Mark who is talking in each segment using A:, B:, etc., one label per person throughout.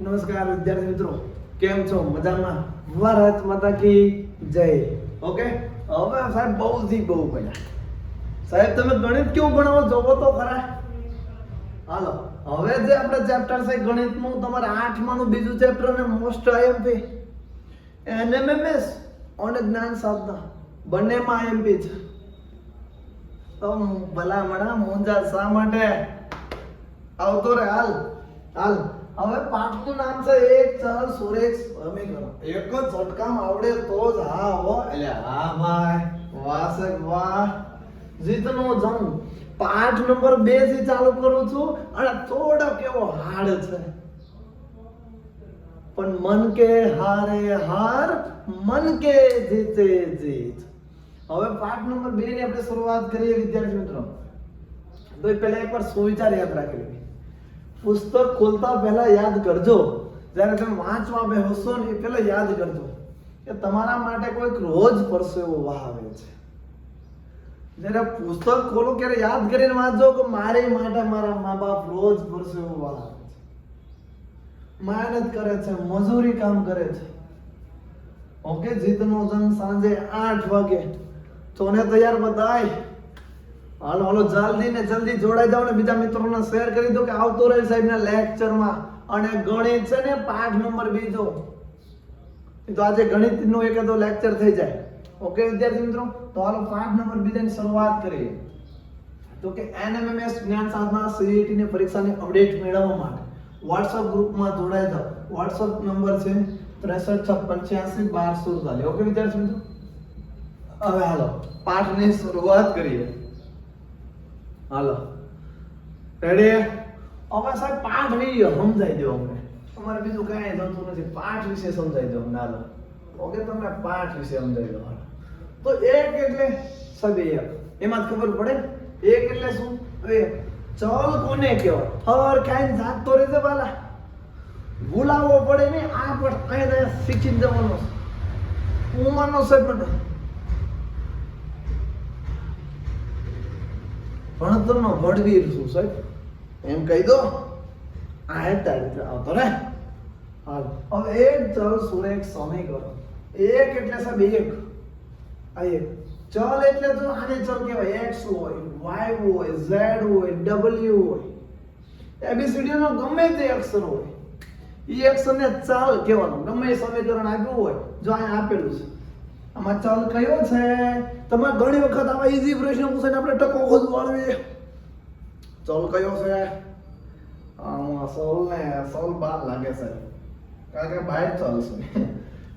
A: નમસ્કાર વિદ્યાર્થી મિત્રો, કેમ છો? મજામાં? ભારત માતા કી જય. ઓકે, હવે સાહેબ બહુ પડ્યા. સાહેબ તમે ગણિત કેવું ભણાવો જોવો તો ખરા. હાલો, હવે જે આપણે ચેપ્ટર છે ગણિતનું, તમારે 8 નું બીજું ચેપ્ટર અને મોસ્ટ આઈએમપી એનએમએમએસ અને જ્ઞાન સાધના બંનેમાં આઈએમપી છે. તો ભલા મણા મોંજા શા માટે આવતો રે? હાલ હવે પાઠનું નામ છે એક ચલ સુરેખ સમીકરણ. એક જ ઝટકામાં આવડે તો જ હા હો. એટલે હા ભાઈ, વાહ સાહેબ વાહ. જીતનો જંગ પાઠ નંબર 2 થી ચાલુ કરું છું અને થોડો કેવો હાર્ડ છે, પણ મન કે હારે હાર, મન કે જીતે જીત. હવે પાઠ નંબર 2 ની આપણે શરૂઆત કરીએ વિદ્યાર્થી મિત્રો. તો પહેલા એકવાર સુવિચાર યાદ રાખી લેવી. પુસ્તક ખોલતા પહેલા યાદ કરજો, જ્યારે તમે વાંચવા બેસો ને એ પહેલા યાદ કરજો કે તમારા માટે કોઈક રોજ પરસેવો વહાવે છે. જ્યારે પુસ્તક ખોલો ત્યારે યાદ કરીને વાંચજો કે મારી માટે મારા મા બાપ રોજ પરસેવો વહાવે છે, મહેનત કરે છે, મજૂરી કામ કરે છે. ઓકે, જીતનો જંગ સાંજે 8 વાગે. ચોને તૈયાર બધાય? હાલો જલ્દી જોડાઈ જાઓ ને બીજા મિત્રોને શેર કરી દો કે આવતો રહે સાહેબના લેક્ચરમાં. અને ગણિત છે ને પાઠ નંબર 2 તો આજે ગણિતનો એકાદો લેક્ચર થઈ જાય. ઓકે વિદ્યાર્થી મિત્રો, તો હાલો પાઠ નંબર 2 ની શરૂઆત કરીએ. તો કે એનએમએમએસ જ્ઞાન સાધના સીઈટી ની પરીક્ષાની અપડેટ મેળવવા માટે WhatsApp ગ્રુપમાં જોડાઈ જાઓ. WhatsApp નંબર છે 63685212. ઓકે વિદ્યાર્થી મિત્રો, હવે હાલો પાઠની શરૂઆત કરીએ. હાલો રેડી? હવે સાહેબ પાઠ વિશે સમજાઈ દો અમને. તમારે બીજું કાંઈ થતું નથી, પાઠ વિશે સમજાઈ દો અમને. હાલો ઓકે, તમને પાઠ વિશે સમજાઈ દો. હાલો તો એક એટલે સાહેબ એક, એમાં જ ખબર પડે. એક એટલે શું? એક ચલ કોને કહેવાય? હર ખાઈને જાગતો રહેજે વાલા, ભૂલાવવો પડે ને. આ પણ અહીંયા શીખી જવાનો ઉંમરનો સાહેબ ભણતરનો વડવીર છું સાહેબ, એમ કહી દો. આ હેતા રીતે આવતો રે. હાલ હવે એક ચલ સુરેખ સમીકરણ. એક એટલે સાહેબ એક. આ એક ચલ એટલે તો આને ચલ કહેવાય. x હોય, y હોય, z હોય, w હોય, ABCD નો ગમે તે અક્ષર હોય, એ અક્ષરને ચાલ કહેવાનું. ગમે એ સમીકરણ આપ્યું હોય, જો અહીંયા આપેલું છે, આમાં ચલ કયો છે? તમે ઘણી વખત આવા ઈઝી પ્રશ્ન પૂછે ને આપણે ટકો ખોદવાળવી. ચલ કયો છે? આમાં સોલ બાર લાગે છે, કારણ કે બાય ચલ છે.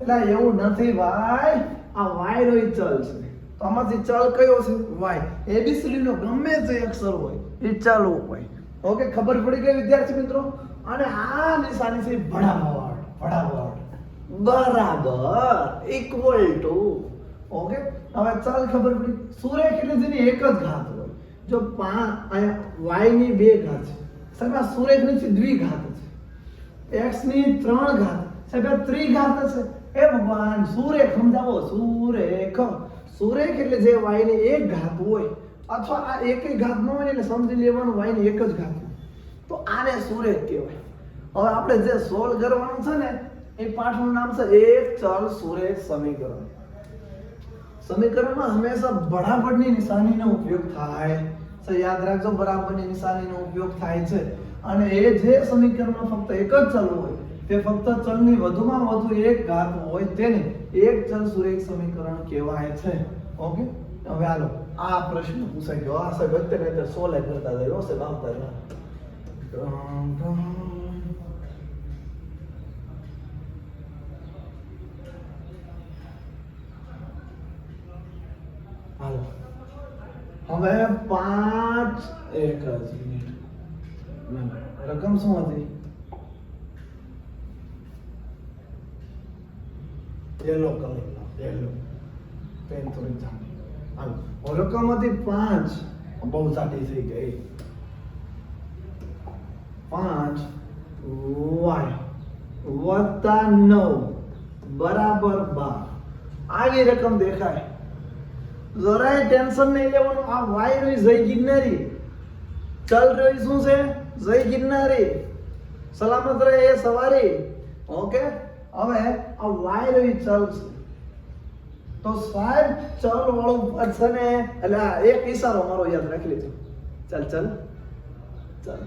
A: એટલે એવું નથી ભાઈ, આ y નો ચલ છે. તો આમાંથી ચલ કયો છે? y. ABCD નો ગમે તે અક્ષર હોય એ ચાલુ હોય. ઓકે, ખબર પડી ગઈ વિદ્યાર્થી મિત્રો? અને આ નિશાની છે ભડાવડ બરાબર ઇક્વલ ટુ. ઓકે, હવે ચાલ ખબર પડી. સુરેખ એટલે જેની એક જ ઘાત હોય. જો અહીંયા y ની 2 ઘાત છે સાહેબ, આ સુરેખ ની દ્વિઘાત છે. x ની 3 ઘાત સાહેબ, આ ત્રિઘાત છે. એ ભગવાન, સુરેખ સમજાવો. સુરેખ એટલે જે y ની 1 ઘાત હોય, અથવા આ એકેય ઘાત ન હોય એટલે સમજી લેવાનું y ની 1 જ ઘાત હોય, તો આને સુરેખ કહેવાય. હવે આપણે જે સોલ્વ કરવાનું છે ને એ પાઠનું નામ છે એક ચલ સુરેખ સમીકરણ. સમીકરણમાં હંમેશા બરાબરની નિશાનીનો ઉપયોગ થાય છે. યાદ રાખજો, બરાબરની નિશાનીનો ઉપયોગ થાય છે. અને એ જે સમીકરણમાં ફક્ત એક જ ચલ હોય, તે ફક્ત ચલની વધુમાં વધુ એક ઘાત હોય, તેને એક ચલ સુરેખ સમીકરણ કહેવાય છે. ઓકે, હવે હાલો આ પ્રશ્ન પૂછાઈ ગયો. આ સાહેબ અત્યારે સોલ્વ કરતા જાય હશે આવતા રહ્યા. હવે 5 એક જ મિનિટ. રકમ શું હતી? યેલો કલર, યેલો પેન થોડી જાડી. હાલો રકમ હતી 5, બહુ જાડી થઈ ગઈ. 5y વત્તા 9 બરાબર 12. આવી રકમ દેખાય. જરાય ટેન્શન નહીં લેવાનું. આ y નો જય ગિરનારી, ચલ રહ્યો શું છે? જય ગિરનારી. સલામત રહે એ સવારી. ઓકે, હવે આ વાય રહી ચલ છે, તો સાહેબ ચલ વાળું પદ છે ને, એટલે આ એક ઈશારો મારો યાદ રાખી લેજો. ચાલ ચાલ ચાલ,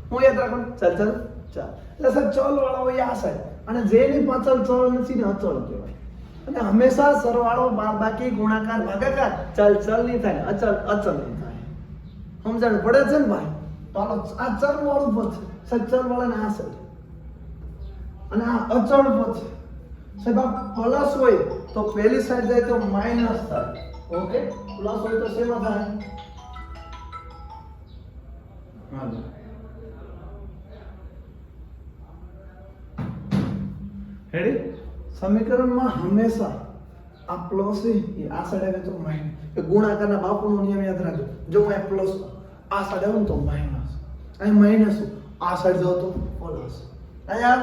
A: હું યાદ રાખું. ચાલ ચાલ ચાલ, એટલે સાહેબ ચલ વાળો હોય આ સાહેબ, અને જેની પાછળ ચલ નથી ને અચળ કહેવાય. અને હંમેશા સરવાળો બાદબાકી ગુણાકાર ભાગાકાર ચલ ચલ નહીં થાય, અચળ અચળ નહીં થાય. સમજણ પડે છે ને ભાઈ? તો આ ચલ વાળું પદ છે સાહેબ, ચલ વાળાને આ સાહેબ, અને આ અચળ પદ છે સાહેબ. આ પ્લસ હોય તો પહેલી સાઈડ જાય તો માઇનસ થાય. ઓકે, પ્લસ હોય તો શેમાં થાય? હાલો, રેડી? સમીકરણમાં હંમેશા આ પ્લસ એ આ સાઈડ આવે તો માઇનસ. એ ગુણાકારના બાપુનો નિયમ યાદ રાખજો. જો આ પ્લસ આ સાઈડ આવે તો માઇનસ, અહીં માઇનસ આ સાઈડ જાવ તો પ્લસ. અહીંયા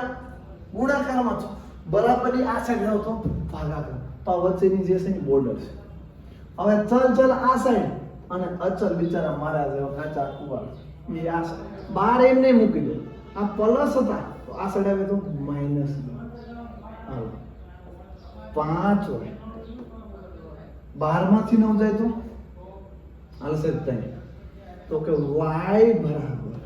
A: ગુણાકારમાં છો બરાબરની આ સાઈડ જાવ તો ભાગાકાર. તો આ વચ્ચેની જે છે ને બોર્ડર છે. હવે ચલ ચલ આ સાઈડ અને અચલ બિચારા મારા જેવા કાચા કુવા એ આ સાઈડ બાર એમને મૂકી દો. આ પ્લસ હતા તો આ સાઈડ આવે તો માઇનસ. હાલો, 5 હોય 12 માંથી 9 જાય તો હાલશે જ નહીં. તો કે y બરાબર,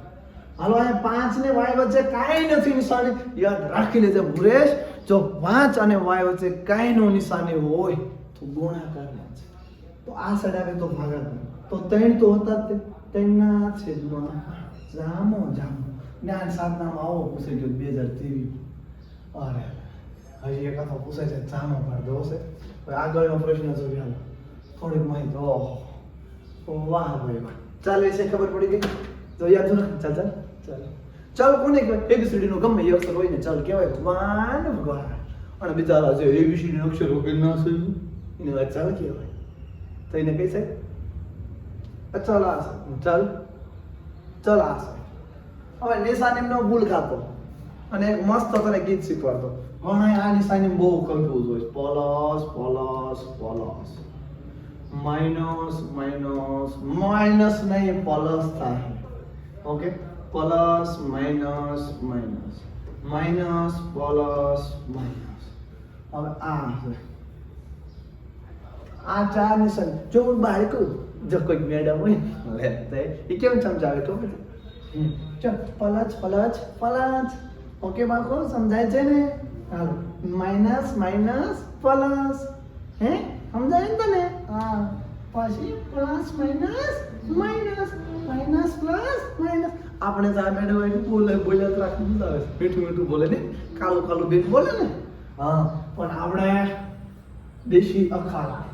A: હાલો અહીંયા 5 ને y વચ્ચે કાંઈ નથી નિશાની, યાદ રાખી લેજે મુરેશ. જો 5 અને y વચ્ચે કાંઈ નો નિશાની હોય તો ગુણાકારમાં છે, તો આ સાઈડ આવે તો ભાગાકાર. તો 3 તો હતા જ, 3 ના છેદમાં જામો જામો. જ્ઞાન સાધનામાં આવો પૂછાઈ ગયો 2023. અરે હજી એક આખો પૂછાય છે જામો પાડ દો છે. હવે આગળનો પ્રશ્ન જોઈએ, હાલો થોડીક માહિતી. ઓહો વાહ ભાઈ વાહ, ચાલ વિશે ખબર પડી ગઈ તો યાદ રાખો. ચાલ ચાલ ચાલ ચાલ, કોને કહેવાય? એબીસીડી નું ગમે એ અક્ષર હોય ને ચાલ કહેવાય વાન વગર. અને બિચારા જે એબીસીડી અક્ષર વગર ના છે એને વાત ચાલ કહેવાય. તો એને કઈ છે ચાલ આ છે. ચાલ ચાલ આ છે. હવે નિશાની નો ભૂલ ખાતો અને એક મસ્ત તને ગીત શીખવાડતો. પણ આ નિશાની બહુ કન્ફ્યુઝ હોય. Plus plus plus, minus minus minus નહીં પ્લસ થાય. Okay, plus minus minus minus plus minus. હવે આ છે આ ચાર નિશાન. જો હું બાળકો જો કોઈ મેડમ હોય લે એ કેમ સમજાવે ખબર છે? Plus plus plus. ઓકે બાળકો, સમજાય છે ને? હાલો, માઇનસ માઇનસ પ્લસ. હે સમજાય ને તને? હા, પછી plus minus minus minus plus minus. આપણે તો આ મેડમ હોય બોલે બોલે તો રાખી આવે, મીઠું મીઠું બોલે ને, કાલું કાલું બેન બોલે ને. હા, પણ આપણે દેશી અખાડા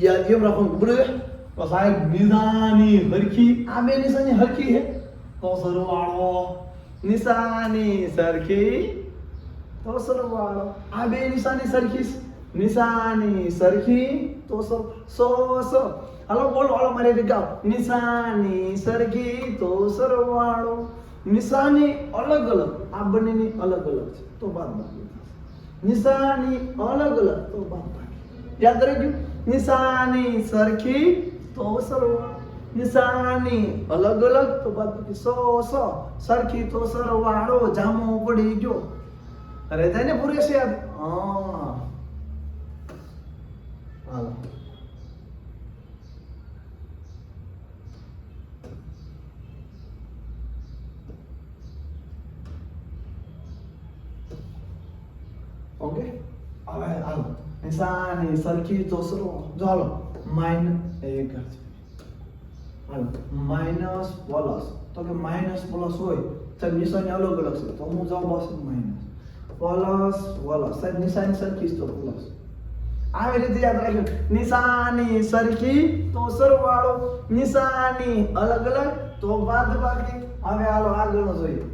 A: યાદ કેમ રાખવાનું બરોબર? તો સાહેબ નિશાની હરખી, આ બે નિશાની હરખી હે તો સરવાળો, નિશાની સરખી તો સરવાળો. આ બે નિશાની સરખી, નિશાની સરખી તો સો. હાલો બોલો, હાલો મારે ગાવ. નિશાની સરખી તો સરવાળો. નિશાની અલગ અલગ, આ બંનેની અલગ અલગ છે તો બાદબાકી થશે. નિશાની અલગ અલગ તો બાદબાકી. યાદ રહી ગયું? નિશાની સરખી તો સરવાળો, નિશાની અલગ અલગ તો બાદબાકી. સો સરખી તો સરવાળો. જામો પડી ગયો. અરે જાય ને પૂરે છે યાદ. હા હાલો, ઓકે. હવે હાલો, નિશાની સરખી તો સરવાળો. જો હાલો માઇનસ એક હાલો માઇનસ પ્લસ. તો કે માઇનસ પ્લસ હોય તો નિશાની અલગ અલગ છે તો હું જવાબ આવશે માઇનસ. પ્લસ પ્લસ સાહેબ નિશાની સરખી તો પ્લસ. આવી રીતે યાદ રાખજો. નિશાની સરખી તો સરવાળો, નિશાની અલગ અલગ તો બાદબાકી. હવે હાલો આગળનો જોઈએ.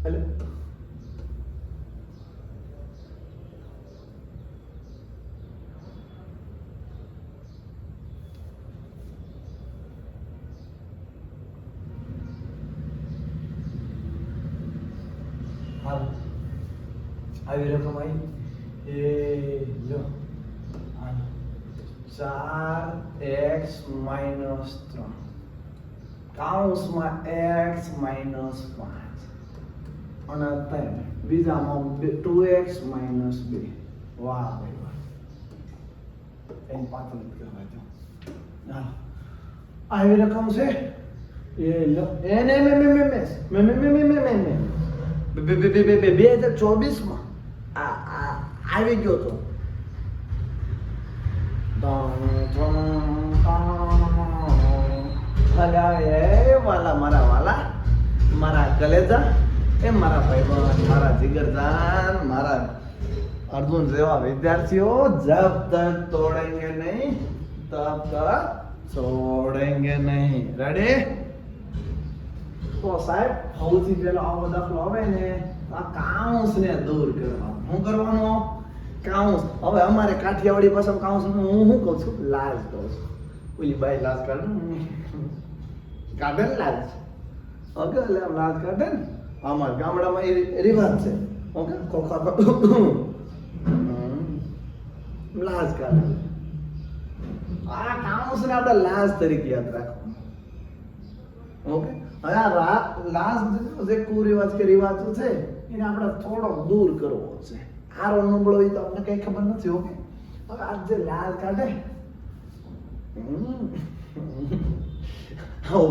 A: એટલે હાલો આવી રકમ આવી એ જો 4x - 3. કૌંસમાં x માઇનસ 5 અને 3 બીજામાં 2x માઇનસ 2. વાહ ભાઈ વાહ, એની પાછળ કહેવાય તો આવી રકમ છે એ લો એન એમ એમ એમ એમ એસ મે 2024 માં આવી ગયો તો વાલા મારા કલેજા એ મારા ભાઈબંધ, મારા જીગરજાન, મારા અર્જુન જેવા વિદ્યાર્થીઓ જબ તક તોડેંગે નહીં તબ તક છોડેંગે નહીં. રેડી? તો સાહેબ સૌથી પહેલો આવો દાખલો આવે ને આ કાઉન્સને દૂર કરવાનો. શું કરવાનો? કાઉન્સ. હવે અમારે કાઠિયાવાડી ભાષામાં કાઉન્સ હું શું કહું છું? લાજ કહું છું. ઓલી બાઈ લાજ કાઢે ને લાજ. ઓકે, એટલે લાજ કાઢે ને અમારા ગામડામાં એ રિવાજ છે. ઓકે, લાજ કાઢે. આ કાઉન્સને આપણે લાજ તરીકે યાદ રાખવાનું. ઓકે, હવે આ લાજ જે કુરિવાજ કે રિવાજો છે એને આપણે થોડો દૂર કરવો છે. આરો નબળો હોય તો આપણને કઈ ખબર નથી. ઓકે, હવે આ જે લાજ કાઢે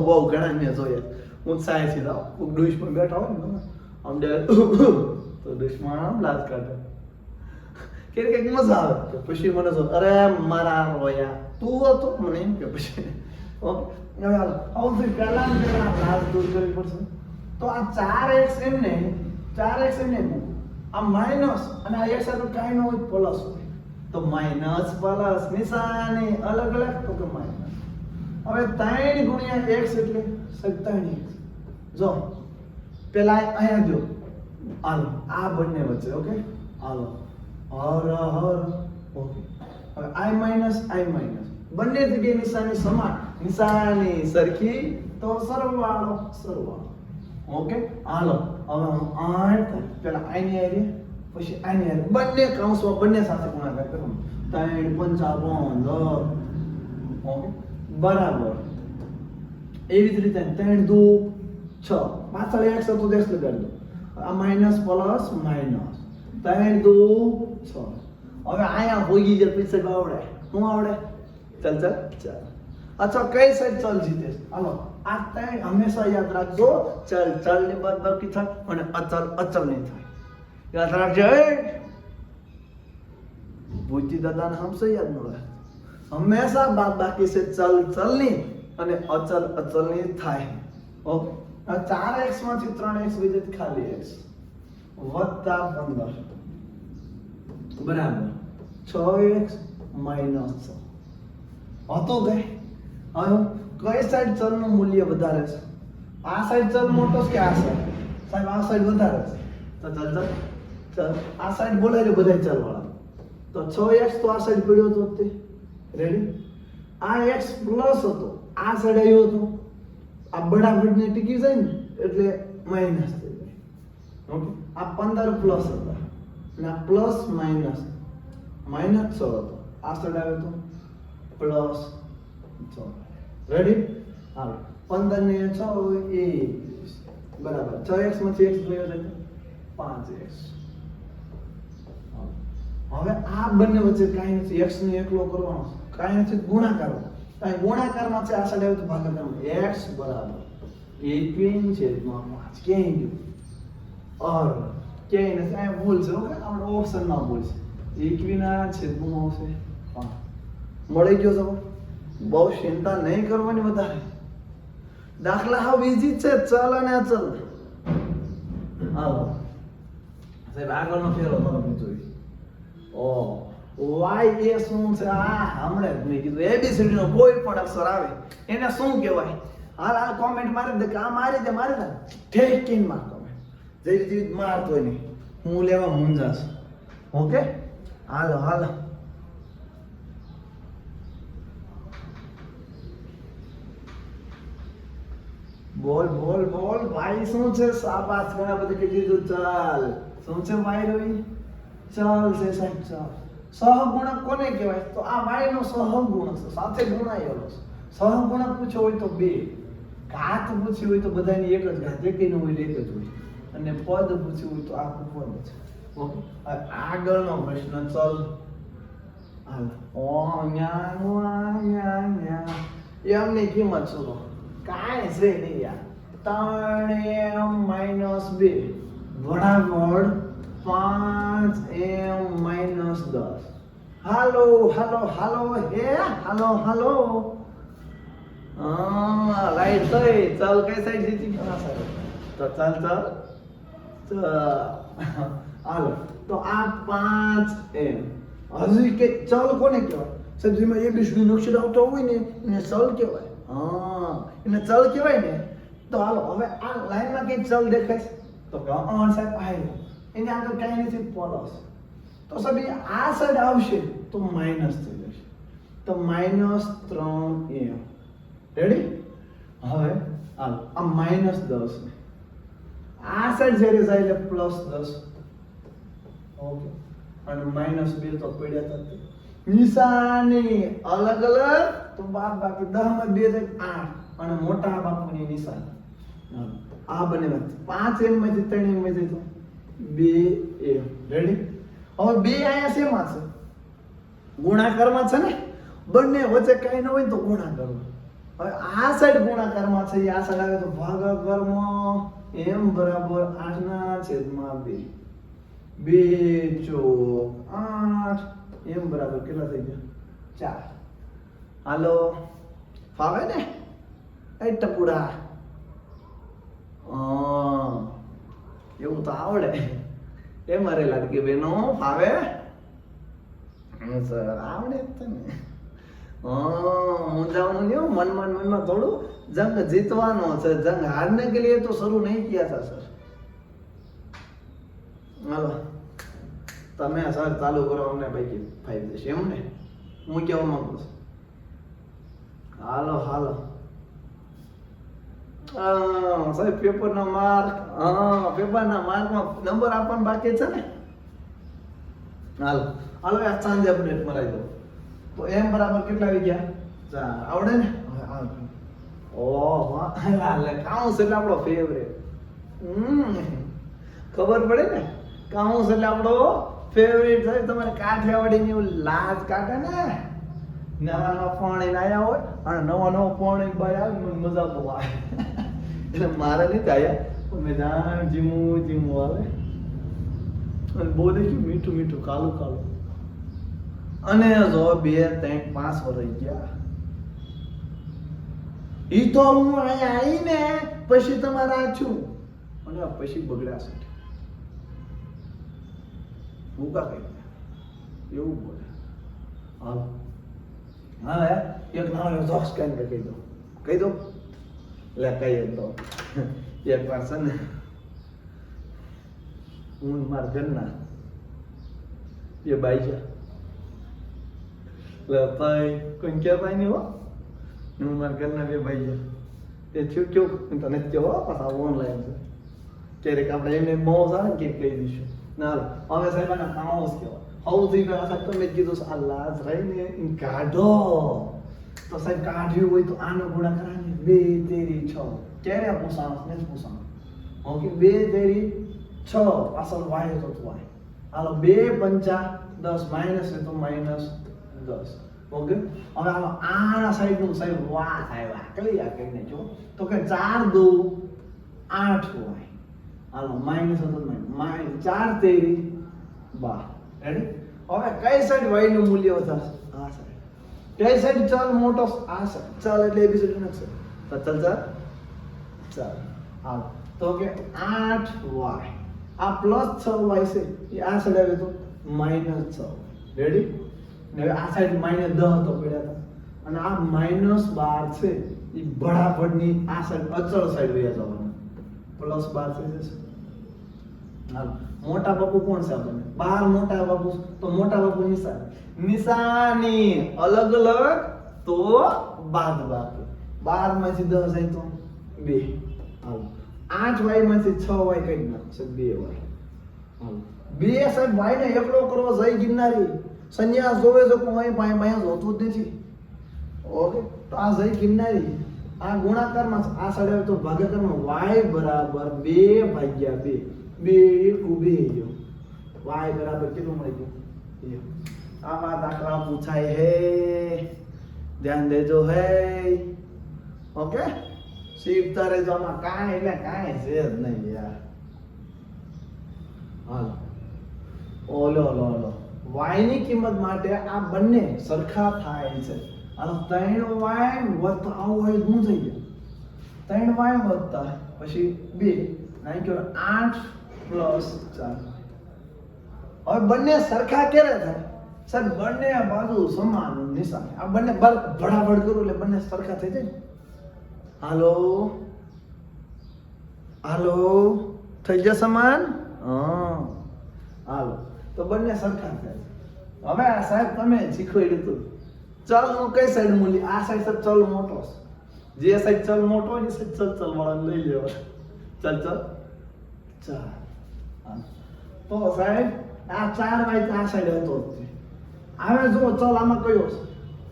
A: બહુ ઘણા મેં જોયા. હું સાયન્સથી જાઉં, દુશ્મન બેઠા હોય ને આમ તો દુશ્મન આમ લાજ કાઢે કે કંઈક મજા આવે. પછી મને જો અરે મારા રોયા તું હતો મને એમ કે પછી ઓકે. હવે હાલો સૌથી પહેલા લાજ દૂર કરવી પડશે. તો આ 4x એમને આ માઇનસ અને આ એક સાથે કાંઈ ન હોય પ્લસ હોય તો માઇનસ પ્લસ નિશાની અલગ અલગ તો કે માઇનસ. હવે 3 ગુણ્યા x એટલે 3x. જો પેલા અહીંયા જો હાલો આ બંને વચ્ચે. ઓકે, હાલો હર ઓકે. હવે i માઇનસ બંને જગ્યાએ નિશાની સમાન, નિશાની સરખી તો સરવાળો. ઓકે, હાલો હવે 8 પેલા i ની આરી પછી i ની આરી બંને કૌંસમાં બંને સાથે ગુણાકાર કરવાનો. 3 5 15. ઓકે, બરાબર. એવી જ રીતે 3 2 6 પાછળ x હતો દેશ લગાડી દો. આ માઇનસ પ્લસ માઇનસ 3 2 6. હવે આયા હોઈ જાય પીછે આવડે. શું આવડે? ચાલ. અચ્છા, કઈ સાઈડ ચલ જીતે? હાલો આ 3 હંમેશા યાદ રાખજો. ચલ ની બાદબાકી થાય અને અચલ નહીં થાય. યાદ રાખજો. ભૂતી દાદાને હમસે યાદ ન રહે. હંમેશા બાદબાકી છે ચલ ની અને અચલ ની થાય. ઓકે, 4x માંથી 3x વિજેત ખાલી x વત્તા 15 બરાબર 6x માઇનસ 6 હતો ગઈ. હવે કઈ સાઈડ ચલનું મૂલ્ય વધારે છે? આ સાઈડ ચલ મોટો છે કે આ સાઈડ? સાહેબ આ સાઈડ વધારે છે. તો ચલ આ સાઈડ બોલાય લે બધા ચલ વાળા. તો 6x તો આ સાઈડ પડ્યો હતો તે. રેડી? આ x પ્લસ હતો, આ સાઈડ આવ્યો હતો. આ બડાબડને ટીકી જાય ને એટલે માઈનસ થઈ જાય. ઓકે, આ 15 પ્લસ હતા અને આ પ્લસ માઈનસ 6 હતો. આ સાઈડ આવે તો પ્લસ 6. રેડી? હાલો 15 ને 6 એ બરાબર 6x માંથી x ગયો એટલે 5x. હવે આ બંને વચ્ચે કાંઈ નથી. x ને એકલો કરવાનો, કાંઈ નથી ગુણાકાર. કાંઈ ગુણાકારમાં છે આ સાઈડ આવે તો ભાગાકાર. x બરાબર 18 છેદમાં 5. ક્યાંય ગયું? ક્યાંય નથી. આ ભૂલ છે. ઓકે, આપણે ઓપ્શન માં ભૂલ છે. 21 છેદમાં આવશે 5. મળી ગયો જવાબ. બહુ ચિંતા નહીં કરવાની વધારે. દાખલા હાવ ઈઝી છે. ચલ અને અચલ. હાલો સાહેબ આગળનો ફેરો તમે જોઈ. y એ શું છે? આ હમણાં જ મેં કીધું ABCD નો કોઈ પણ અક્ષર આવે એને શું કહેવાય? હાલ કોમેન્ટ મારી દે કે આ મારી દે ઠેકીન માં કોમેન્ટ જે રીતે મારતો નહીં. હું લેવા મુંજાસ. ઓકે, હાલો બોલ ભાઈ શું છે? શાબાશ, ઘણા બધા કહી દીધું. ચાલ શું છે ભાઈ? રવિ ચાલ છે સાહેબ. ચાલ સહગુણક કોને કહેવાય? તો આ y નો સહગુણક છે, સાથે ગુણાયેલો છે. સહગુણક પૂછો હોય તો 2. ઘાત પૂછી હોય તો બધાની એક જ ઘાત, એકેયનો હોય તો એક જ હોય. અને પદ પૂછ્યું હોય તો આખું પદ છે. ઓકે, આગળનો પ્રશ્ન ચલ. હાલ ઓ ન્યા ન્યા ન્યા ન્યા એમની કિંમત શું? કાંઈ છે નહીં યાર. 3m-2 બરાબર 5m-10. હાલો હાલો હાલો હે હાલો હાલો. રાઈટ થઈ. ચાલ કઈ સાઈડ જીતી ગયો? તો ચાલ ચાલ હાલો. તો આ 5m હજી કે ચલ કોને કહેવાય? સબ્જીમાં ABCD નો અક્ષર આવતો હોય ને એને ચલ કહેવાય. એને ચલ કહેવાય ને. તો હાલો હવે આ લાઈનમાં કઈ ચલ દેખાય તો કે સાહેબ આવ્યો. એની આગળ કઈ નથી પ્લસ. તો સાહેબ આ સાઈડ આવશે તો માઇનસ થઈ જશે. તો -3m. રેડી? હવે હાલો આ -10 ને આ સાઈડ જ્યારે જાય એટલે +10. ઓકે, અને -2 તો પડ્યા હતા. નિશાની અલગ અલગ તો બાદ બાકી 10 માં 2 થાય 8 અને મોટા બાપુની નિશાની. આ બને 5m માંથી 3m માંથી તો 2m. રેડી? હવે બે આયા શેમાં છે? ગુણાકારમાં છે ને. બંને વચ્ચે કઈ ન હોય તો ગુણાકારમાં. હવે આ સાઈડ ગુણાકારમાં છે, આ સાઈડ આવે તો ભાગાકારમાં. m બરાબર 8/2. 2 ચોક 8. m બરાબર કેટલા થઈ ગયા? 4. હાલો ફાવે ને? એ ટપુડા એવું તો આવડે. એ મારે લાડકી બેનો ફાવે? સર આવડે જ તને. મૂંઝાવાનું નહીં. મનમાં થોડું જંગ જીતવાનો છે. જંગ હારને કે લીએ તો શરૂ નહીં किया था સર. હાલો તમે સર ચાલુ કરો, અમને ભાઈ ફાઈ જશે એમ ને? હું કેવા માંગુ છું. હાલો હાલો સાહેબ પેપરના માર્ક. પેપરના માર્કમાં નંબર આપવાનો બાકી છે ને. હાલો હાલો આ સાંજે અપડેટ મરાઈ દો. તો m બરાબર કેટલા આવી ગયા? 4. આવડે ને? ઓહ હાલે કાઉન્સ એટલે આપણો ફેવરેટ. ખબર પડે ને? કાઉન્સ એટલે આપણો ફેવરેટ. સાહેબ તમારે કાઠિયાવાડીની લાજ કાઢે ને, નવા નવા પાણી આયા હોય અને નવા પાણી બાય આવે મને મજા બહુ આવે. એટલે મારે નથી આયા પણ મેં જાણ જીમું જીમું આવે અને બોલે કે મીઠું મીઠું કાલું કાલું. અને જો 2 3 5 વર્ષ ગયા. ઈ તો હું અહીંયા આવીને પછી તમારા છું અને પછી બગડ્યા છે. ભૂકા કઈ એવું બોલે. હાલો હા એક નાનો જોક્સ કહી દો. કહી દો લે કહી દો. એક વાર છે ને હું મારા ઘરના એ બાઈ છે લે ભાઈ કોઈ કહેવાય નહીં હો. હું મારા ઘરના બે ભાઈ છે તે થયું કેવું તને જ કહો પાછા ઓનલાઈન છે. ક્યારેક આપણે એમને મોજ આવે ને કે કહી દઈશું. ના હવે સાહેબ આના કાઉન્સ કહેવાય. સૌથી પહેલા સાહેબ તમે કીધું આ લાજ રહીને કાઢો. તો સાહેબ કાઢ્યું હોય તો આનો ગુણાકાર 2 તેરી 6. ક્યારે પૂછાણો ને પૂછાણો? ઓકે 2 તેરી 6 પાછળ વાય તો વાય. હાલો 2 પંચા 10 માઇનસ છે તો -10. ઓકે હવે હાલો આના સાઈડ નું સાહેબ વાહ આવ્યા ક્લિયર કરીને જો તો કે 4 2 8 હોય. હાલો માઇનસ હતો -4 તેરી 12. રેડી? હવે કઈ સાઈડ y નું મૂલ્ય વધારે? આ સાઈડ. કઈ સાઈડ ચલ મોટો? આ સાઈડ. ચલ એટલે ABCD નક્ષર. તો ચાલ હાલો તો કે 8y આ +6y છે એ આ સાઈડ આવે તો -6. રેડી? હવે આ સાઈડ -10 તો પડ્યા હતા અને આ -12 છે એ બરાબરની આ સાઈડ અચળ સાઈડ વયા જવાનું. +12 થઈ જશે. હાલો મોટા બાપુ કોણ છે આપણને? 12 મોટા બાપુ. તો મોટા બાપુ નિશાની અલગ અલગ તો બાદ બાકી. 12 માંથી 10 જાય તો 2. હાલો 8y માંથી 6y કઈ નાખશે 2y. હાલો 2 સાહેબ y ને એકલો કરવો જઈ ગિરનારી સંન્યાસ જોવે છે કોઈ પાય પાય જોતું જ નથી. ઓકે તો આ જઈ ગિરનારી આ ગુણાકારમાં છે, આ સાઈડ આવે તો ભાગાકારમાં y બરાબર 2/2 2 2 ગયો y બરાબર કેટલું મળી ગયું આમાં દાખલા પૂછાય હે ધ્યાન દેજો હે ઓકે શીખતા રહેજો આમાં કાંઈ એટલે કાંઈ છે જ નહીં યાર હાલો ઓલો y ની કિંમત માટે આ બંને સરખા થાય છે હાલો 3y વત્તા આવું હોય શું થઈ ગયું 3y વત્તા પછી 2 નાખ્યો 8 પ્લસ 4 હવે બંને સરખા ક્યારે થાય સર બંને બાજુ સમાન નિશાન આ બંને ભડાભડ કરું એટલે બંને સરખા થઈ જાય હાલો હાલો થઈ ગયા સમાન હા હાલો તો બંને સરખા થાય હવે આ સાહેબ તમે શીખવાડ્યું હતું ચલ નું કઈ સાઈડ મૂલ્ય આ સાઈડ સર ચલ મોટો છે જે સાઈડ ચલ મોટો હોય એ સાઈડ ચલ વાળા લઈ લેવા ચલ 4 તો સાહેબ આ 4y આ સાઈડ હતો હવે જો ચલ આમાં કયો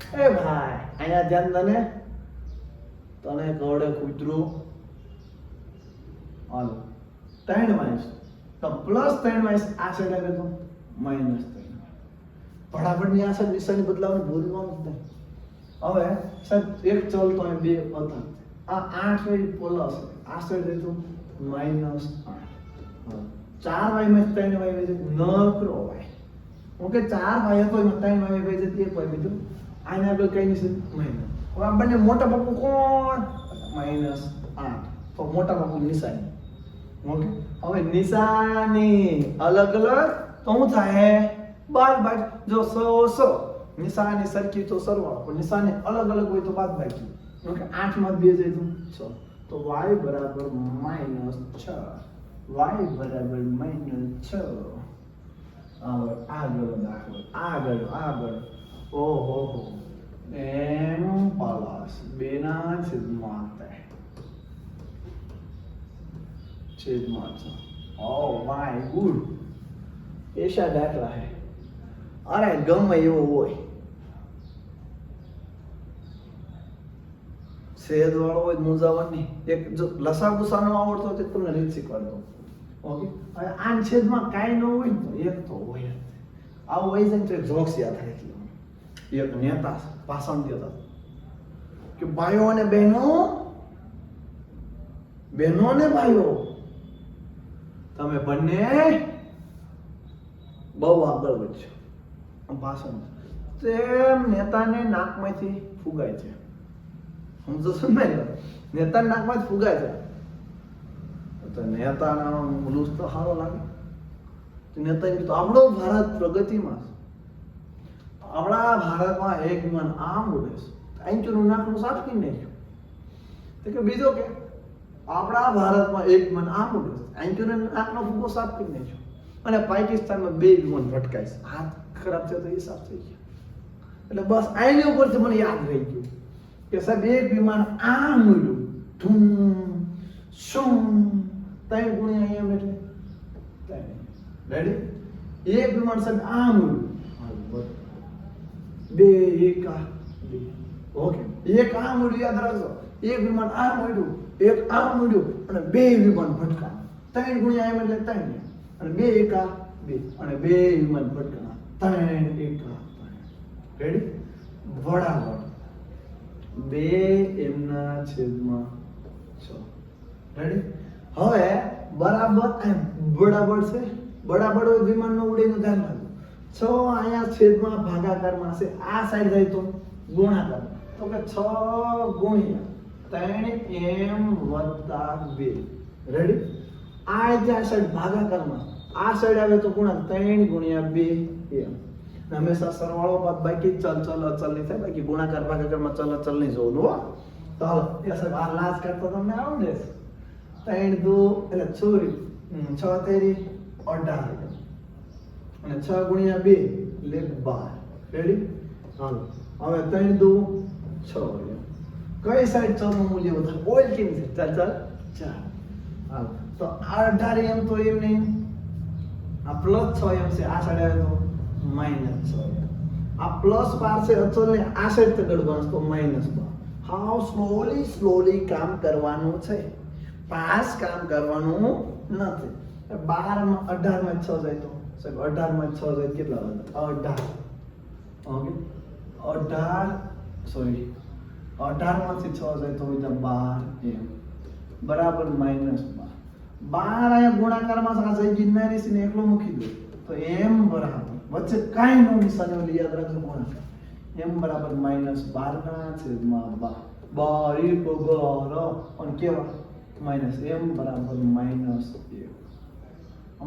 A: છે એ ભાઈ અહીંયા ધ્યાન તને કવડે કૂતરું હાલો 3y તો પ્લસ 3y આ સાઈડ આવે તો માઈનસ 3 ભડાભડની આ સાઈડ નિશાની બદલાવવાની ભૂલવાનું જ નહીં હવે સાહેબ એક ચલ તો અહીં 2 હતા આ 8 y પ્લસ આ સાઈડ રહે તો માઈનસ 8 4y માં 3y હોય છે નકરો y ઓકે 4y હતો એમાં 3y હોય છે તે કોઈ બીજું આને આગળ કઈ નહીં માઈનસ હવે આ બંને મોટા બાપુ કોણ માઈનસ 8 તો મોટા બાપુ નિશાની ઓકે હવે નિશાની અલગ અલગ તો શું થાય બાદ જો 100 નિશાની સરખી તો સરવાળો પણ નિશાની અલગ અલગ હોય તો બાદ બાકી ઓકે 8 માં 2 જાય તો 6 તો y બરાબર -6 y બરાબર -6 હવે આગળ દાખલો આગળ ઓહો m પ્લસ 2 ના છેદમાં 6 oh my good ऐसा दाखला है अरे गમે એવો હોય છેદ વાળો હોય મૂંઝાવાની એક જો લસા ગુસાનો આવડતો તો તમને રીત શીખવાડતો ઓકે હવે આ છેદમાં કાઈ ન હોય તો એક તો હોય આવું હોય છે તો જોક્સ યાદ રાખી એક નેતા ભાષણ દેતા કે ભાઈઓ અને બહેનો ને ભાઈઓ તમે બંને બહુ આગળ વધશો ભાષણ તેમ નેતાને નાકમાંથી ફુગાય છે સમજો છો ને નેતાને નાકમાંથી ફુગાય છે તો નેતાના મુલુસ તો સારો લાગે નેતા તો આપણો ભારત પ્રગતિમાં આપણા ભારતમાં એક વિમાન આમ ઉડે છે આંચુનું નાકનું સાફ કરી નાખ્યું તો કે બીજો કે આપણા ભારતમાં એક વિમાન આમ ઉડે છે આંચુનું નાકનો ફૂગો સાફ કરી નાખ્યો અને પાકિસ્તાનમાં 2 વિમાન ભટકાય છે હાથ ખરાબ છે તો એ સાફ થઈ ગયો એટલે બસ આની ઉપરથી મને યાદ રહી ગયું કે સાહેબ એક વિમાન આમ ઉડ્યું ધૂમ શું 3 ગુણ્યા એમ એટલે રેડી એક વિમાન સાહેબ આમ ઉડ્યું 2 1 2 ઓકે એક આમ ઉડ્યું યાદ રાખજો એક વિમાન આમ ઉડ્યું એક આમ ઉડ્યું અને 2 વિમાન ભટકા 3 ગુણ્યા એમ એટલે 3 અને 2 1 2 અને 2 વિમાન ભટકા 3 1 રેડી વડાવડ 2 એમના છેદમાં 6 રેડી હવે બરાબર એમ બરાબર છે બરાબર હોય વિમાન નો ઉડે નું ધ્યાન રાખો 6 અહીંયા છેદમાં ભાગાકારમાં છે આ સાઈડ જાય તો ગુણાકાર તો કે 6 ગુણ્યા 3m + 2 રેડી આ જ્યાં સાઈડ ભાગાકારમાં આ સાઈડ આવે તો ગુણાકાર 3 ગુણ્યા 2 m હંમેશા સરવાળો બાદ બાકી ચલ અચલ નહીં થાય બાકી ગુણાકાર ભાગાકારમાં ચલ અચલ નહીં જોવું હો તો હાલો એ સાહેબ આ લાજ કરતા તમને આવડે છે 3 2 એટલે છોરી 6 તેરી 18 અને 6 ગુણ્યા 2 એટલે 12 રેડી હાલો હવે 3 2 6 કઈ સાઈડ ચલનું મૂલ્ય વધારે ઓઇલ કેમ છે ચાલ 4 હાલો તો 18 એમ તો એમ નહીં આ +6 એમ છે આ સાઈડ આવે તો -6 આ +12 છે અચલ ને આ સાઈડ તગડવાનું તો -12 હાવ સ્લોલી કામ કરવાનું છે, ફાસ્ટ કામ કરવાનું નથી. 12 માં 18 માં 6 જાય તો સાહેબ 18 માં 6 જાય કેટલા વધે? 18. ઓકે 18 માંથી 6 જાય તો વધે 12 એમ બરાબર -12. 12 અહીંયા ગુણાકારમાં આ જઈ ગિરનારી છે ને એકલો મૂકી દો તો એમ બરાબર વચ્ચે કાંઈ નો નિશાની ઓલી યાદ રાખજો ગુણાકાર. એમ બરાબર -12 ના છેદમાં 12. 12 પણ કેવા માઇનસ એમ બરાબર -1.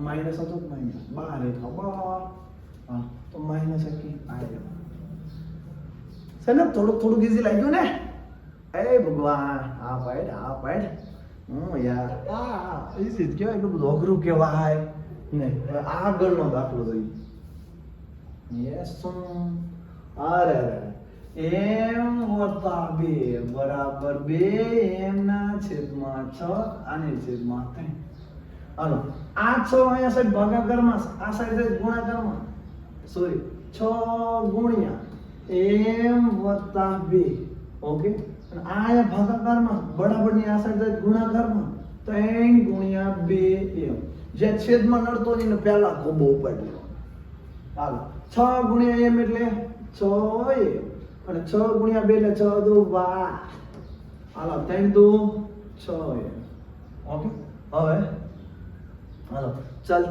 A: માઇનસ હતો માઇનસ 12 એટલે 12. હા તો માઇનસ એટલી આવ્યો છે ને. થોડુંક ઈઝી લાગ્યું ને? એ ભગવાન આ પાડ યાર આ ઈઝી જ કહેવાય, એટલું બધું અઘરું કહેવાય નહીં. હવે આગળનો દાખલો જોઈએ. યસ અરે m વત્તા 2 બરાબર 2 m ના છેદમાં 6 આની છેદમાં 3. હાલો આ 6 અહીંયા સાઈડ ભાગાકારમાં, આ સાઈડ સાઈડ ગુણાકારમાં, સોરી 6 ગુણ્યા m વત્તા 2. ઓકે અને આ અહીંયા ભાગાકારમાં બરાબરની આ સાઈડ સાઈડ ગુણાકારમાં 3 ગુણ્યા 2 m. જે છેદમાં નડતો હોય એને પહેલા ખોબો ઉપાડી લો. હાલો 6 ગુણ્યા m એટલે 6 m અને 6 ગુણ્યા 2 એટલે 6 દુ 12. હાલો 3 દુ 6 m. ઓકે હવે હાલો ચાલ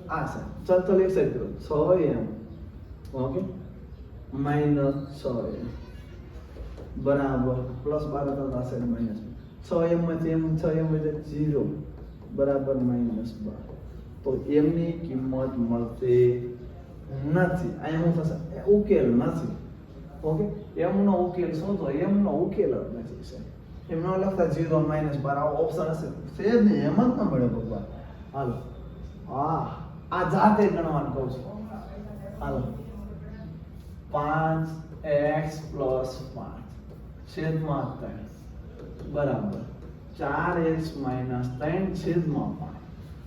A: આ છે ચાલ એક સાઈડ કરો 6 m. ઓકે -6 m બરાબર +12 તો આ સાઈડ માઈનસ 6 m માંથી m 6 m એટલે 0 બરાબર -12. તો m ની કિંમત મળતી નથી. અહીંયા શું થશે? ઉકેલ નથી. ઓકે m નો ઉકેલ શું તો m નો ઉકેલ જ નથી છે. એમ નો લખતા 0 -12 આવો ઓપ્શન હશે છે જ નહીં, એમ જ ન મળે ભગવાન. હાલો આ જાતે ગણવાનું કહું છું. હાલો 5x + 5 છેદમાં 3 બરાબર 4x - 3 છેદમાં 5.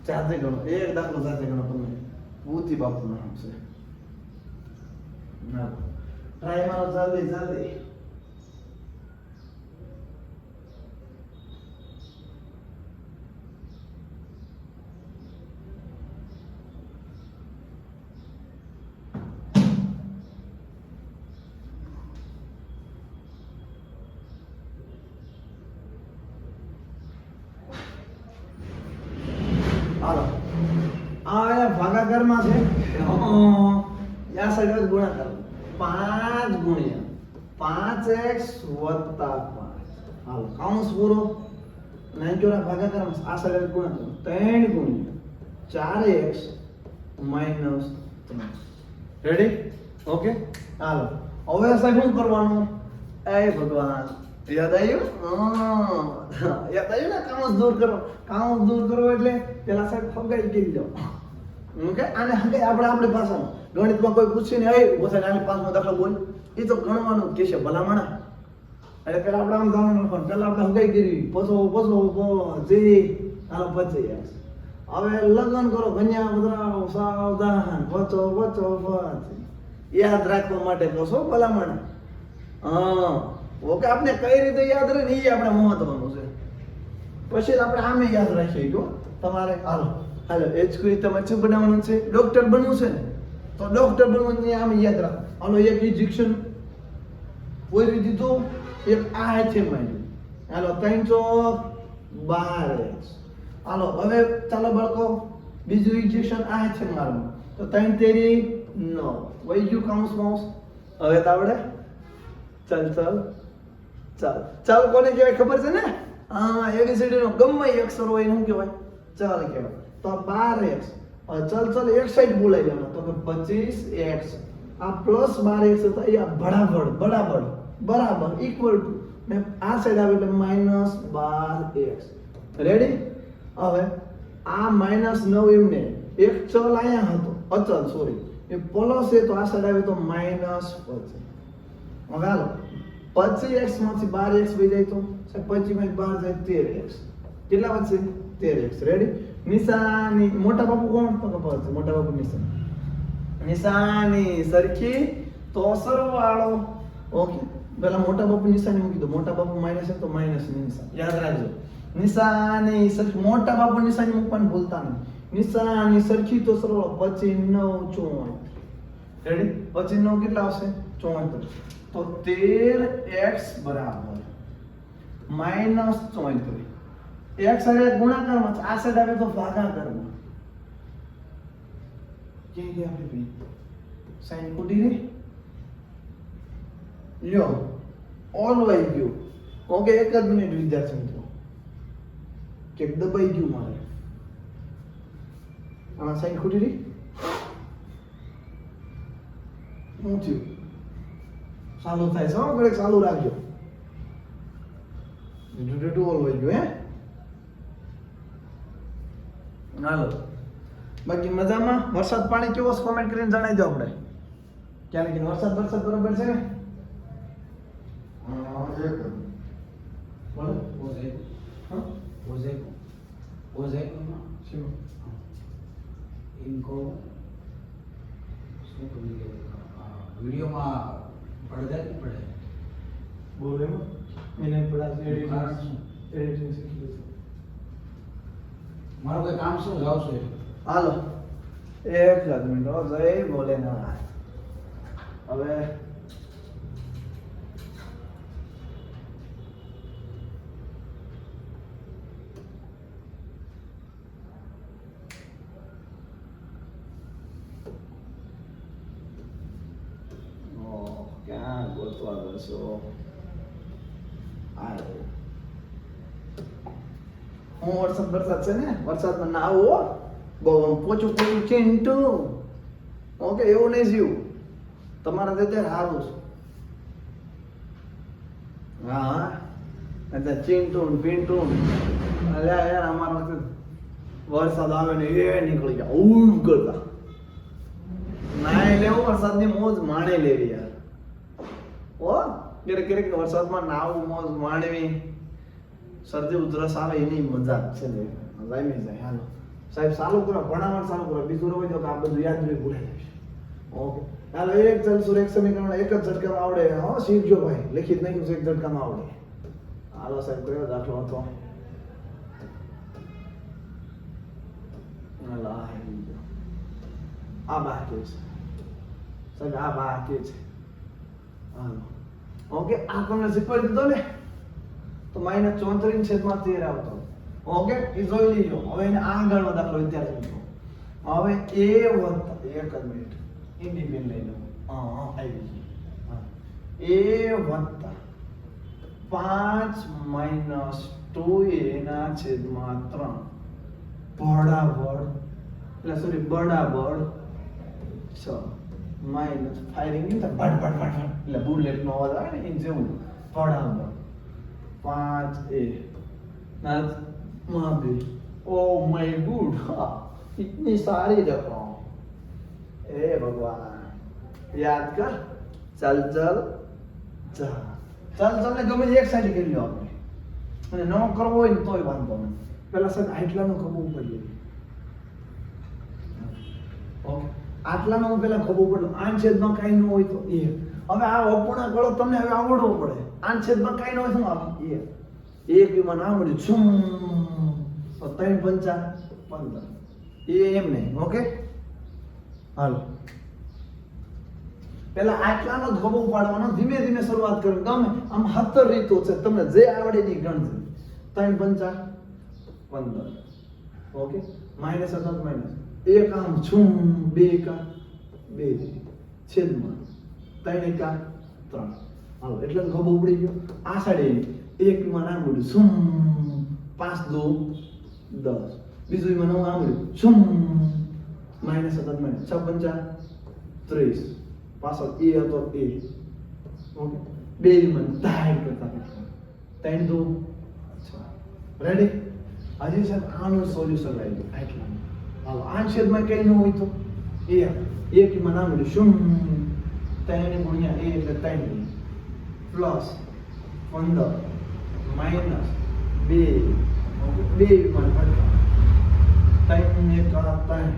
A: જાતે ગણો, એક દાખલો જાતે ગણો. તમે બુદ્ધિ બાપુનું નામ છે. ના ટ્રાય મારો જલ્દી. હાલો આ ભાગાકારમાં છે, આ સાઈડ ગુણાકાર 5 ગુણ્યા 5x + 5. હાલો કૌંસ પૂરો. નહીં જોડા ભાગાકારમાં આ સાઈડ ગુણાકાર 3 ગુણ્યા 4x - 3. રેડી? ઓકે હાલો હવે સાહેબ શું કરવાનું? એ ભગવાન યાદ આવ્યું? યાદ આવ્યું ને? કૌંસ દૂર કરો એટલે પેલા સાહેબ હગાઈ કરી દો. ઓકે આને હગાઈ આપણી ભાષામાં ગણિતમાં કોઈ પૂછે ને એ બોસાઈ આની પાસનો દાખલો બોલ, એ તો ગણવાનું કે છે ભલામણા. એટલે પેલા આપણે આમ ગણવાનું પણ પેલા આપણે હગાઈ કરી પછો જે હાલો પછી હવે લગ્ન કરો કન્યા ઉધરાવ સાવધાન પછો યાદ રાખવા માટે કહો ભલામણા. ઓકે આપણે કઈ રીતે યાદ રહે ને એ આપણે મહત્વનું છે. પછી આપણે આમે યાદ રાખીએ જો તમારે હાલો એચક્યુ તમારે શું બનાવવાનું છે? ડોક્ટર બનવું છે ને તો ડોક્ટર બનવાનું આમે યાદ રાખો. હાલો એક ઇન્જેક્શન પૂરી દીધું, એક આ છે મારી. હાલો 3 ચોક 12x. હાલો હવે ચાલો બાળકો બીજું ઇન્જેક્શન આ છે મારું તો 3 તેરી 9 વહી ગયું કૌંસ. હવે તો આવડે? ચાલ કોને કહેવાય ખબર છે ને? હા ABCD નો ગમે અક્ષર હોય શું કહેવાય? ચાલ કહેવાય. તો 12x. ચાલ એક સાઈડ બોલાઈ જવાનું તો કે 25x. આ +12x હતા એ બરાબર ઇક્વલ ટુ ને આ સાઈડ આવે એટલે -12x. રેડી? હવે આ -9 એમને એક ચલ અહીંયા હતો અચલ સોરી એ પ્લસ છે તો આ સાઈડ આવે તો -25. હવે હાલો 25x માંથી 12x વઈ જાય તો 25 માંથી 12 જાય 13x. કેટલા વધશે? 13x. રેડી? નિશાની મોટા બાપુ કોણ? તો ખબર છે મોટા બાપુ નિશાની સરખી તો સરવાળો. ઓકે પેલા મોટા બાપુ નિશાની મૂકી દો. મોટા બાપુ માઇનસ છે તો માઇનસ ની નિશાન યાદ રાખજો. નિશાની સરખી મોટા બાપુ નિશાની મૂકવાનું ભૂલતા નહીં. નિશાની સરખી તો સરળ 25 9 રેડી 25 9 કેટલા આવશે 74. તો 13x બરાબર -34. x સાથે ગુણાકારમાં આ સાઈડ આવે તો ભાગાકારમાં. ક્યાં ગયા આપણે ભાઈ સાઈન ખોટી રે લ્યો ઓલ વઈ ગયું. ઓકે એક જ મિનિટ વિદ્યાર્થી મિત્રો કે દબાઈ ગયું મારે આમાં સાઈન ખોટી રી શું થયું ચાલુ થાય છે ઘરે ચાલુ રાખજો. ઓલ વઈ ગયું હે હાલો બાકી મજામાં. વરસાદ પાણી કેવો છે કોમેન્ટ કરીને જણાવી દો આપણે ક્યાં લગી વરસાદ બરોબર છે ને
B: વીડિયોમાં પડદા નહીં પડે
A: બોલે એને પડા એડિટિંગ શીખી છે.
B: મારું કઈ કામ શું જાવ છે
A: હાલો એક જ મિનિટ જય ભોલેનાથ. હવે ક્યાં ગોતવા જશો? હું વરસાદ છે ને વરસાદમાં નાવો બહુ પોચું ચીંટુ. ઓકે એવું નહીં જીવું તમારા અત્યારે સારું છે. હા અત્યારે ચીંટુ પીંટુ અલ્યા યાર અમારા વરસાદ આવે ને એ નીકળી જાય ઉમ કરતા નાય લેવું વરસાદની મોજ માણી લેવી યાર. ઓ ક્યારેક વરસાદમાં નાવું મોજ માણવી શરદી ઉધરસ આવે એની મજા છે લે મજા આવી જાય. હાલો સાહેબ ચાલુ કરો ભણાવવાનું ચાલુ કરો બીજું રહી દો કે આ બધું યાદ રહી ભૂલાઈ જશે. ઓકે હાલો એક ચાલશું એક સમીકરણ એક જ ઝટકામાં આવડે. હા શીખજો ભાઈ લખી જ નાખ્યું છે એક ઝટકામાં આવડે. હાલો સાહેબ કયો દાખલો હતો? આ બાકી છે સાહેબ આ બાકી છે. હાલો ઓકે આ તમને શીખવાડી દીધો ને તો -34/13 આવતો. ઓકે એ જોઈ લીજો. હવે એને આગળનો દાખલો વિદ્યાર્થી મિત્રો. હવે a વત્તા એક જ મિનિટ ઇન્ડિપેન્ડન્ટ લઈ લો. હા આવી ગઈ. a વત્તા 5 - 2a/3 બરાબર એટલે સોરી બરાબર 6 માઇનસ ફાયરિંગ ની ભટ ભટ ભટ એટલે બુલેટ નો અવાજ આવે ને એ જેવું બરાબર 5a ના માબે ઓ માય ગુડ इतनी सारी रकम ए भगवान याद कर चल चल જા ચાલ ચાલ ને ગમે એક સાઈડ કરી લો આપણે અને નો કરવો હોય ને તોય વાંધો નહીં. પેલા સાહેબ આટલાનું ખબર પડી ઓકે આટલાનું હું પેલા ખબર પડે આન છેદમાં કાંઈ ન હોય તો એ હવે આ અપૂર્ણાંક ગળો તમને હવે આવડવો પડે. આન છેદમાં કાંઈ ન હોય શું આવે એ એક વિમાન આવડ્યું છું તો 3 × 5 = 15 એ એમ નહીં. ઓકે હાલો પેલા આટલાનો જ ખબર પાડવાનો ધીમે ધીમે શરૂઆત કરો. ગમે આમ 17 રીતો છે તમને જે આવડે ની ગણજો. 3 × 5 = 15 ઓકે માઈનસ અથવા માઈનસ એક આમ છું 2 કા 2 છેદમાં 3 કા 3 હાલો એટલે ખબર પડી ગયો. આ સાઈડે એક માં નામ બોલ્યું છું 5 × 2 = 10 બીજું માં નામ બોલ્યું છું માઈનસ અથવા માઈનસ 6 × 5 = 30 પાછળ એ હતો એ ઓકે બે માં ડાયરેક્ટ કરતા 3 × 2 = 6 રેડી. હજી સાહેબ આનું સોલ્યુશન લાવી દો. આટલા હાલો આ છેદમાં કઈ ન હોય તો એ એક માં નામ બોલ્યું શું 3 × a એટલે 3 પ્લસ 15 માઈનસ 2 ઓકે 2 માં ભટકા 3 × 3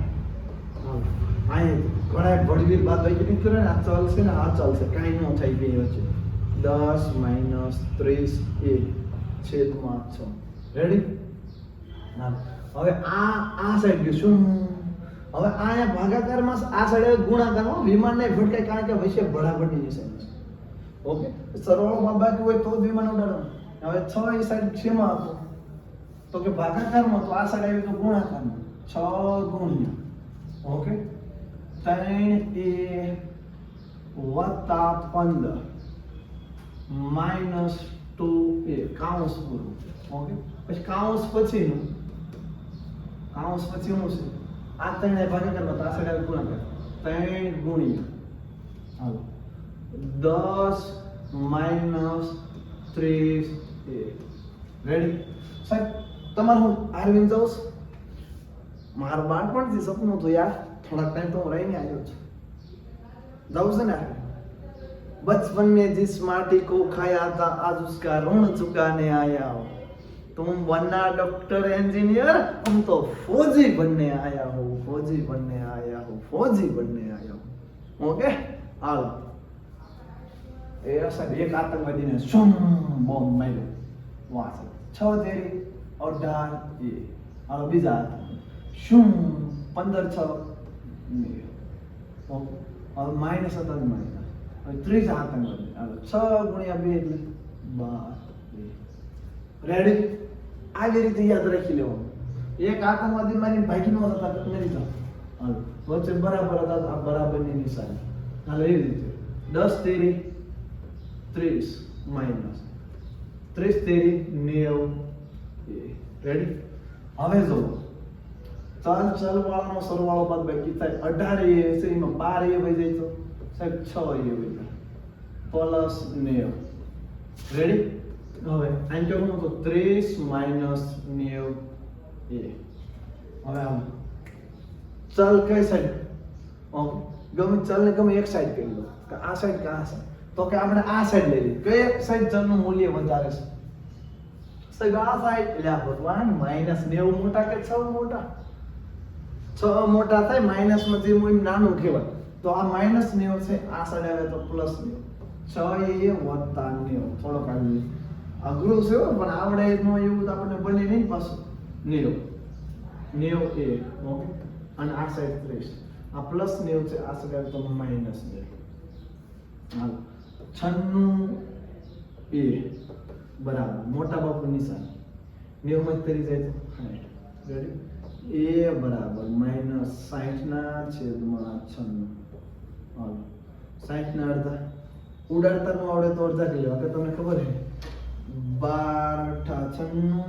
A: હાલો આ ઘણા ભડવીર બાદ વૈજ્ઞાનિક કરે ને આ ચાલશે ને આ ચાલશે કાંઈ ન થાય બે વચ્ચે 10 માઇનસ 30 એ છેદમાં 6. રેડી? હા. હવે આ સાઈડ ગયું શું? હવે આ અહીંયા ભાગાકારમાં આ સાઈડ ગુણાકારમાં વિમાન ને ભટકાય કારણ કે વચ્ચે બરાબરની નિશાની છે. ઓકે, સરવાળો બાકી હોય તો જ વિમાન ઉડાડવાનું. હવે 6 એ સાઈડ શેમાં હતો? તો કે ભાગાકારમાં, તો આ સાઈડ આવ્યું તો ગુણાકારમાં. 6 ગુણ્યા ઓકે 3a વત્તા 15 માઇનસ 2a કાઉન્સ પૂરું. ઓકે, પછી કાઉન્સ પછીનું શું છે? આ 3 એ ભાગાકારમાં, તો આ સાઈડ આવે ગુણાકાર. 3 ગુણ્યા હાલો 10 માઇનસ 30a. રેડી? સાહેબ તમારું હું આરવીન જાઉં છું. મારું બાળપણથી સપનું તો યાર થોડાક ટાઈમ તો હું રહીને આવ્યો છું. जाऊँ से ना बचपन में जिस माटी को खाया था आज उसका ऋण चुकाने आया हो तुम बनना डॉक्टर इंजीनियर हम तो फौजी बनने आया हो फौजी बनने आया हो फौजी बनने आया हो ओके हाल ऐसा एक आतंकवादी ने शुम बॉम्ब मारो वहां से 6 तेरी और डाल ये और बीजा शुम 15 6 ओके और माइनस હતા જ માઇનસ હવે 30 આતંકવાદી હાલો 6 ગુણ્યા 2 એટલે 12 રેડી આવી રીતે યાદ રાખી લેવાનું એક આતંકવાદી મારી ભાગી નો હતા મેરી તો હાલો વચ્ચે બરાબર હતા આ બરાબરની નિશાની હાલો એવી રીતે 10 તેરી 30 માઇનસ 30 તેરી 90 રેડી હવે જો चल वाला सरवाળો બાદ બાકી થાય 18 એ છે એમાં 12 એ વઈ જાય તો સાહેબ 6 એ વઈ જાય પ્લસ 90 રેડી હવે આમ કેવું તો 30 માઈનસ 90 એ હવે આમ ચલ કઈ સાઈડ ઓકે ગમે ચલ ને ગમે એક સાઈડ કરી લો કે આ સાઈડ કે આ સાઈડ તો કે આપણે આ સાઈડ લઈ લઈએ કઈ સાઈડ ચલનું મૂલ્ય વધારે છે સાહેબ આ સાઈડ એટલે આ ભગવાન માઈનસ 90 મોટા કે 6 મોટા 6 મોટા થાય માઈનસ માં જે મૂલ્ય નાનું કહેવાય તો આ માઈનસ 90 છે આ સાઈડ આવે તો પ્લસ 90 6 એ વત્તા 90 થોડો કાઢી અઘરું છે પણ આવડે નો એવું તો આપણને બને નહીં પાછું 90 એ ઓકે અને આ સાઈડ 30 આ પ્લસ 90 છે આ સાઈડ આવે તો માઈનસ 90 હાલો 96 એ બરાબર મોટા બાપુ નિશાની 90 માં 30 જાય તો 60 રેડી એ બરાબર માઈનસ 60 ના છેદમાં 96 હાલો 60 ના અડધા ઉડાડતા નો આવડે તો અડધા કરી લેવા કે તમને ખબર છે 12 8 96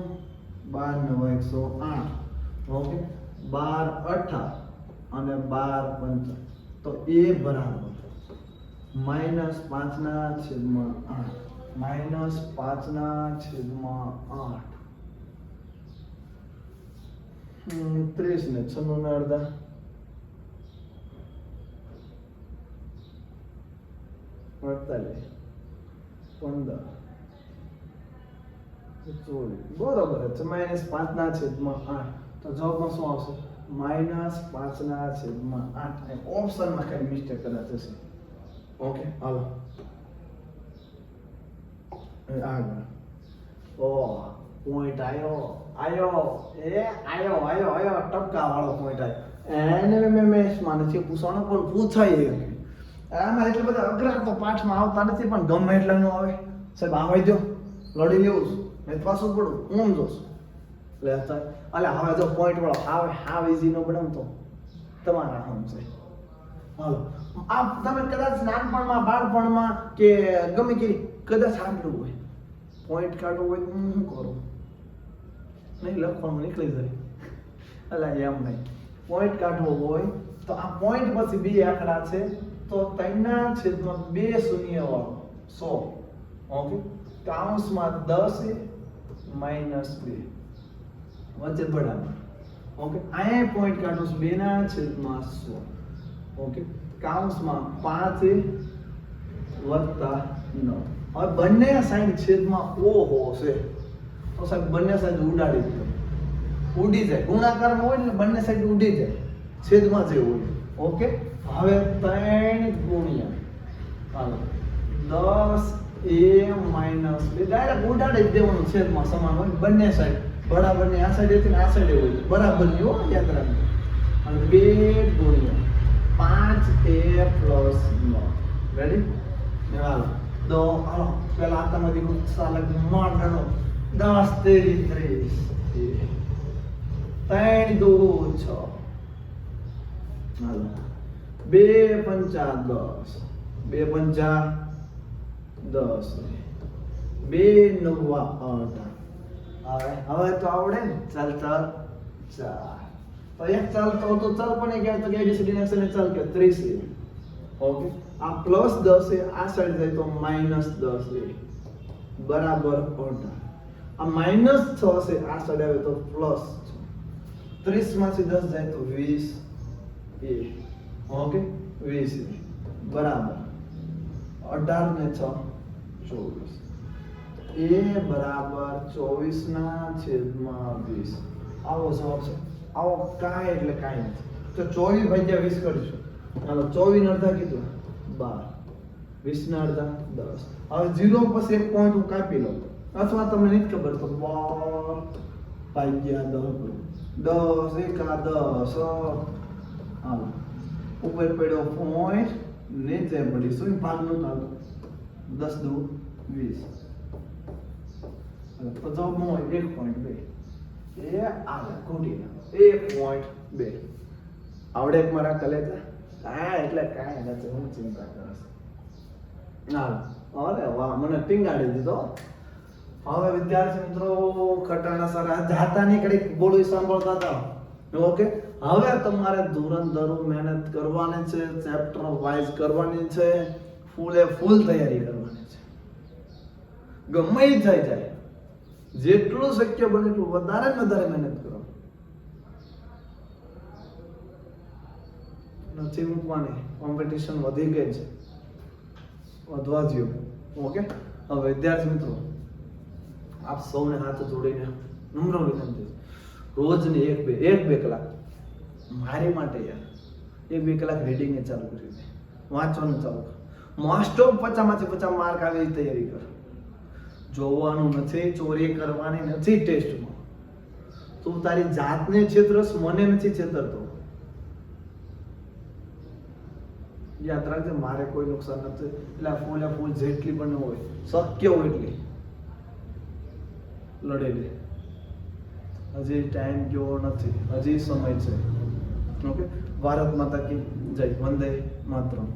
A: 12 9 108 ઓકે 12 8 અને 12 5 તો એ બરાબર માઈનસ 5 ના છેદમાં 8 માઈનસ 5 ના છેદમાં 8 30 ને 96 ના અડધા 48 15 બરોબર છે માઈનસ 5 ના છેદમાં 8 તો જવાબમાં શું આવશે માઈનસ 5 ના છેદમાં 8 ઓપ્શનમાં કઈ મિસ્ટેક કદાચ હશે ઓકે હાલો આગળ ઓ પોઈન્ટ આયો ટપકા વાળો પોઈન્ટ આયો એને મેં માને છે પૂછવાનો પણ પૂછાય આમાં એટલે બધા અઘરા તો પાઠમાં આવતા નથી પણ ગમે એટલા નો આવે સાહેબ આવાઈ દો લડી લેવું મેં પાછું પડું હું જોશ એટલે અલે હવે જો પોઈન્ટ વાળો હાવ ઈઝી નો બનાવતો તમારા હમ છે હાલો આ તમે કદાચ નાનપણમાં બાળપણમાં કે ગમે કે કદાચ સાંભળ્યું હોય પોઈન્ટ કાઢવું હોય તો હું શું કરું નહીં લખવાનું નીકળી જાય અલા એમ નહીં પોઈન્ટ કાઢવો હોય તો આ પોઈન્ટ પછી બે આંકડા છે તો 3 ના છેદમાં 2 શૂન્ય વાળો 100 ઓકે કાઉન્સમાં 10 માઈનસ 2 વચ્ચે બરાબર ઓકે અહીંયા પોઈન્ટ કાઢો 2 ના છેદમાં 100 ઓકે કાઉન્સમાં 5 વત્તા 9 હવે બંને સાઈડ છેદમાં ઓહો છે તો સાહેબ બંને સાઈડ ઉડાડી દો ઉડી જાય ગુણાકારમાં હોય એટલે બંને સાઈડ ઉડી જાય છેદમાં જે હોય ઓકે હવે 3 ગુણ્યા હાલો 10 a માઇનસ b ડાયરેક્ટ ઉડાડી જ દેવાનું છેદમાં સમાન હોય બંને સાઈડ બરાબરની આ સાઈડ હતી ને આ સાઈડ હોય બરાબરની હો યાદ રાખજો અને 2 ગુણ્યા 5a પ્લસ 9 રેડી હાલો દો હાલો પેલા આતામાંથી ગુસ્સાલક માંડનો 10 તેરી 30 3 2 6 હાલો 2 પંચા 10 2 પંચા 10 2 નવા 8 હવે તો આવડે ને ચાલ ચાલ ચાલ તો એક ચાલ તો ચાલ પણ એક તો કે ABCD ને એક્સેલ ચાલ કે 30 ઓકે આ પ્લસ 10 છે આ સાઈડ જાય તો માઈનસ 10 છે બરાબર 8 આ માઈનસ 6 છે આ સાઈડ આવે તો પ્લસ 30 માંથી 10 જાય તો 20 એ ઓકે 20 બરાબર 18 ને 6 24 a બરાબર 24 ના છેદમાં 20 આવો જવાબ છે આવો કાંઈ એટલે કાંઈ નથી તો 24 ભાગ્યા 20 કરીશું હાલો 24 ને અડધા કીધું 12 20 ના અડધા 10 હવે 0 પછી એક પોઈન્ટ હું કાપી લઉં અથવા તમને નથી ખબર તો 12 ભાગ્યા 10 10 એકા 10 હાલો ઉપર પડ્યો પોઈન્ટ નીચે પડી શું ભાગનું ચાલો 10 દુ 20 તો જવાબમાં હોય 1.2 એ આવે ખૂટીને 1.2 આવડે એક મારા કલેજા કાંઈ એટલે કાંઈ નથી હું ચિંતા કરશ ના અરે વાહ મને ટીંગાડી દીધો હવે વિદ્યાર્થી મિત્રો ખટાણા સારા જાતાની કડીક બોલું સાંભળતા હતા ઓકે હવે તમારે ધુરંધર મહેનત કરવાની છે ચેપ્ટર વાઇઝ કરવાની છે ફૂલે ફૂલ તૈયારી કરવાની છે ગમે ઈ થઈ જાય જેટલું શક્ય બને એટલું વધારે ને વધારે મહેનત કરો નથી મૂકવાની કોમ્પિટિશન વધી ગઈ છે વધવા દો ઓકે હવે વિદ્યાર્થી મિત્રો આપ સૌને હાથ જોડીને નમ્ર વિનંતી રોજની એક બે કલાક મારી માટે યાર 1-2 કલાક રીડિંગ ને ચાલુ કરી દે વાંચવાનું ચાલુ કર મોસ્ટ ઓફ 50 માંથી 50 માર્ક આવે એ તૈયારી કર જોવાનું નથી ચોરી કરવાની નથી ટેસ્ટમાં તું તારી જાતને છેતરસ મને નથી છેતરતો યાદ રાખજે મારે કોઈ નુકસાન નથી એટલે ફૂલે ફૂલ જેટલી પણ હોય શક્ય હોય એટલી લડેલી હજી ટાઈમ ગયો નથી હજી સમય છે ઓકે ભારત માતા કી જય વંદે માતરમ